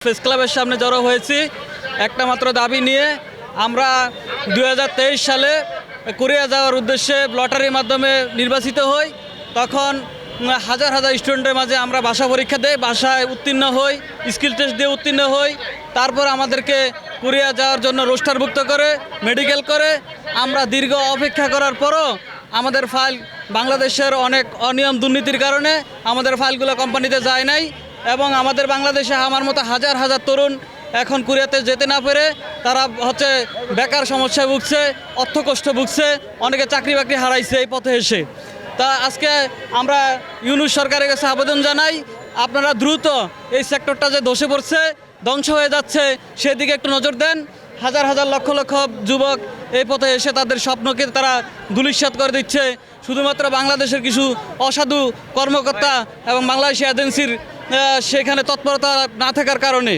Press ক্লাবের সামনে জড়ো হয়েছি একটা মাত্র দাবি নিয়ে। আমরা 2023 সালে কোরিয়া যাওয়ার উদ্দেশ্যে লটারির মাধ্যমে নির্বাচিত হই। তখন হাজার হাজার স্টুডেন্টের মাঝে আমরা ভাষা পরীক্ষা দেই, ভাষায় উত্তীর্ণ হই, স্কিল টেস্ট দিয়ে উত্তীর্ণ হই। তারপর আমাদেরকে কোরিয়া যাওয়ার জন্য রোস্টারভুক্ত করে মেডিকেল করে আমরা দীর্ঘ অপেক্ষা করার পরও আমাদের ফাইল বাংলাদেশের অনেক অনিয়ম দুর্নীতির কারণে আমাদের ফাইলগুলো কোম্পানিতে যায় নাই এবং আমাদের বাংলাদেশে আমার মতো হাজার হাজার তরুণ এখন কোরিয়াতে যেতে না পেরে তারা বেকার সমস্যায় ভুগছে, অর্থকষ্ট ভুগছে, অনেকে চাকরি বাকরি হারাইছে এই পথে এসে। তা আজকে আমরা ইউনূস সরকারের কাছে আবেদন জানাই, আপনারা দ্রুত এই সেক্টরটা যে ধসে পড়ছে, ধ্বংস হয়ে যাচ্ছে সেদিকে একটু নজর দেন। হাজার হাজার লক্ষ লক্ষ যুবক এই পথে এসে তাদের স্বপ্নকে তারা ধূলিসাৎ করে দিচ্ছে শুধুমাত্র বাংলাদেশের কিছু অসাধু কর্মকর্তা এবং বাংলাদেশি এজেন্সির সেখানে তৎপরতা না থাকার কারণে।